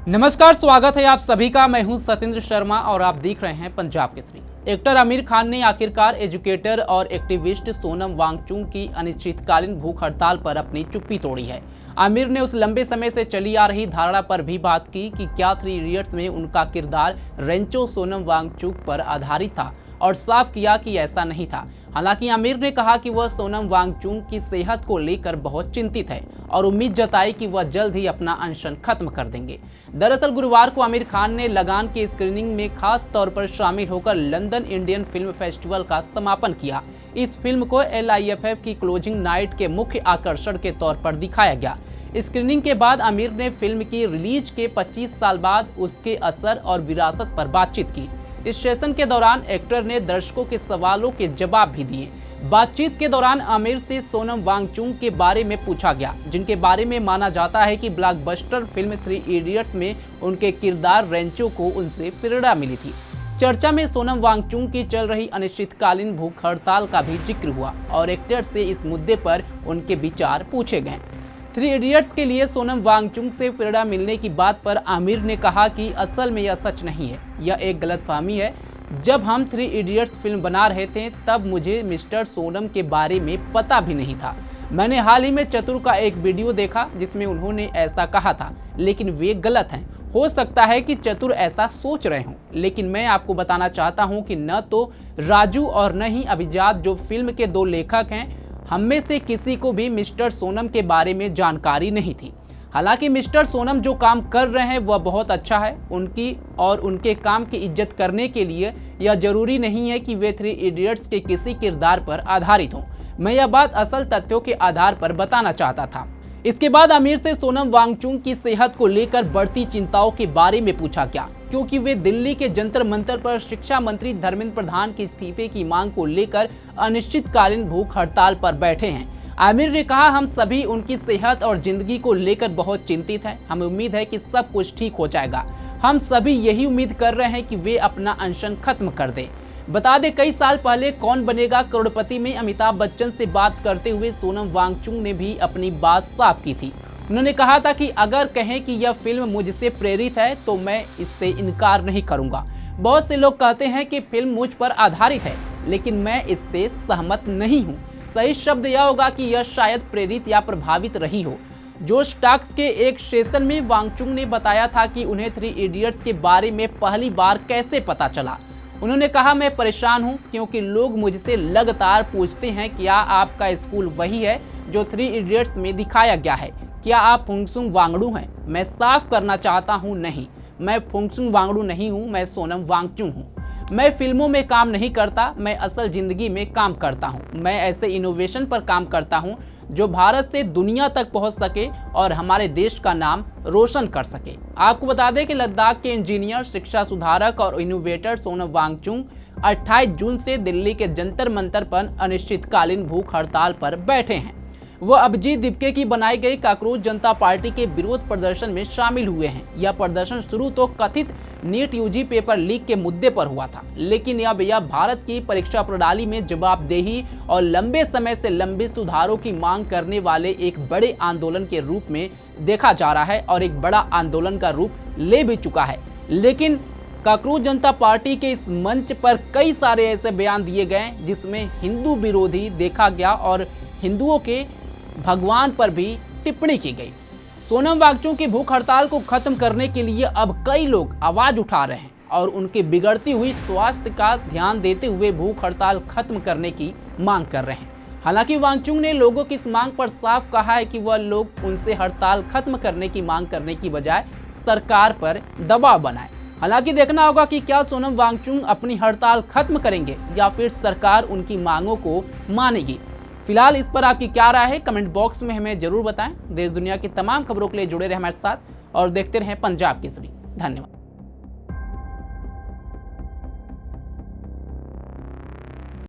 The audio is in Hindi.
नमस्कार, स्वागत है आप सभी का। मैं हूं सतेंद्र शर्मा और आप देख रहे हैं पंजाब केसरी। एक्टर आमिर खान ने आखिरकार एजुकेटर और एक्टिविस्ट सोनम वांगचुक की अनिश्चितकालीन भूख हड़ताल पर अपनी चुप्पी तोड़ी है। आमिर ने उस लंबे समय से चली आ रही धारणा पर भी बात की कि क्या 3 इडियट्स में उनका किरदार रेंचो सोनम वांगचुक पर आधारित था और साफ किया कि ऐसा नहीं था। हालांकि आमिर ने कहा कि वह सोनम वांगचुक की सेहत को लेकर बहुत चिंतित है और उम्मीद जताई कि वह जल्द ही अपना अनशन खत्म कर देंगे। दरअसल गुरुवार को आमिर खान ने लगान की स्क्रीनिंग में खास तौर पर शामिल होकर लंदन इंडियन फिल्म फेस्टिवल का समापन किया। इस फिल्म को LIFF की क्लोजिंग नाइट के मुख्य आकर्षण के तौर पर दिखाया गया। स्क्रीनिंग के बाद आमिर ने फिल्म की रिलीज के 25 साल बाद उसके असर और विरासत पर बातचीत की। इस सेशन के दौरान एक्टर ने दर्शकों के सवालों के जवाब भी दिए। बातचीत के दौरान आमिर से सोनम वांगचुक के बारे में पूछा गया, जिनके बारे में माना जाता है कि ब्लॉकबस्टर फिल्म 3 इडियट्स में उनके किरदार रेंचो को उनसे प्रेरणा मिली थी। चर्चा में सोनम वांगचुक की चल रही अनिश्चितकालीन भूख हड़ताल का भी जिक्र हुआ और एक्टर से इस मुद्दे पर उनके विचार पूछे गए। 3 इडियट्स के लिए सोनम वांगचुक से प्रेरणा मिलने की बात पर आमिर ने कहा कि असल में यह सच नहीं है, यह एक गलतफहमी है। जब हम 3 इडियट्स फिल्म बना रहे थे तब मुझे मिस्टर सोनम के बारे में पता भी नहीं था। मैंने हाल ही में चतुर का एक वीडियो देखा जिसमें उन्होंने ऐसा कहा था, लेकिन वे गलत हैं। हो सकता है कि चतुर ऐसा सोच रहे हों, लेकिन मैं आपको बताना चाहता हूं कि न तो राजू और न ही अभिजात, जो फिल्म के 2 लेखक हैं, हम में से किसी को भी मिस्टर सोनम के बारे में जानकारी नहीं थी। हालांकि मिस्टर सोनम जो काम कर रहे हैं वह बहुत अच्छा है। उनकी और उनके काम की इज्जत करने के लिए यह जरूरी नहीं है कि वे 3 इडियट्स के किसी किरदार पर आधारित हों। मैं यह बात असल तथ्यों के आधार पर बताना चाहता था। इसके बाद आमिर से सोनम वांगचुक की सेहत को लेकर बढ़ती चिंताओं के बारे में पूछा गया, क्योंकि वे दिल्ली के जंतर मंतर पर शिक्षा मंत्री धर्मेंद्र प्रधान के इस्तीफे की मांग को लेकर अनिश्चितकालीन भूख हड़ताल पर बैठे हैं। आमिर ने कहा, हम सभी उनकी सेहत और जिंदगी को लेकर बहुत चिंतित हैं। हमें उम्मीद है कि सब कुछ ठीक हो जाएगा। हम सभी यही उम्मीद कर रहे हैं कि वे अपना अनशन खत्म कर दें। बता दें, कई साल पहले कौन बनेगा करोड़पति में अमिताभ बच्चन से बात करते हुए सोनम वांगचुक ने भी अपनी बात साफ की थी। उन्होंने कहा था कि अगर कहें कि यह फिल्म मुझसे प्रेरित है तो मैं इससे इनकार नहीं करूंगा। बहुत से लोग कहते हैं कि फिल्म मुझ पर आधारित है, लेकिन मैं इससे सहमत नहीं हूं। सही शब्द यह होगा कि यह शायद प्रेरित या प्रभावित रही हो। जोश टॉक्स के एक सेशन में वांगचुक ने बताया था कि उन्हें 3 इडियट्स के बारे में पहली बार कैसे पता चला। उन्होंने कहा, मैं परेशान हूं क्योंकि लोग मुझसे लगातार पूछते हैं, क्या आपका स्कूल वही है जो 3 इडियट्स में दिखाया गया है? क्या आप फुंगसुक वांगडू हैं? मैं साफ करना चाहता हूं, नहीं, मैं फुंगसुक वांगडू नहीं हूं, मैं सोनम वांगचुक हूं। मैं फिल्मों में काम नहीं करता, मैं असल जिंदगी में काम करता हूं। मैं ऐसे इनोवेशन पर काम करता हूं जो भारत से दुनिया तक पहुंच सके और हमारे देश का नाम रोशन कर सके। आपको बता दें कि लद्दाख के इंजीनियर, शिक्षा सुधारक और इनोवेटर सोनम वांगचुक 28 जून से दिल्ली के जंतर मंतर पर अनिश्चितकालीन भूख हड़ताल पर बैठे हैं। वह अभिजीत दिपके की बनाई गई काकरोच जनता पार्टी के विरोध प्रदर्शन में शामिल हुए हैं। यह प्रदर्शन शुरू तो कथित नीट UG पेपर लीक के मुद्दे पर हुआ था, लेकिन अब यह भारत की परीक्षा प्रणाली में जवाबदेही और लंबे समय से लंबित सुधारों की मांग करने वाले एक बड़े आंदोलन के रूप में देखा जा रहा है और एक बड़ा आंदोलन का रूप ले भी चुका है। लेकिन काकरोच जनता पार्टी के इस मंच पर कई सारे ऐसे बयान दिए गए जिसमें हिंदू विरोधी देखा गया और हिंदुओं के भगवान पर भी टिप्पणी की गई। सोनम वांगचुक की भूख हड़ताल को खत्म करने के लिए अब कई लोग आवाज उठा रहे हैं और उनकी बिगड़ती हुई स्वास्थ्य का ध्यान देते हुए भूख हड़ताल खत्म करने की मांग कर रहे हैं। हालांकि वांगचुक ने लोगों की इस मांग पर साफ कहा है कि वह लोग उनसे हड़ताल खत्म करने की मांग करने की बजाय सरकार पर दबाव बनाए। हालांकि देखना होगा कि क्या सोनम वांगचुक अपनी हड़ताल खत्म करेंगे या फिर सरकार उनकी मांगों को मानेगी। फिलहाल इस पर आपकी क्या राय है, कमेंट बॉक्स में हमें जरूर बताएं। देश दुनिया की तमाम खबरों के लिए जुड़े रहे हमारे साथ और देखते रहें पंजाब केसरी। धन्यवाद।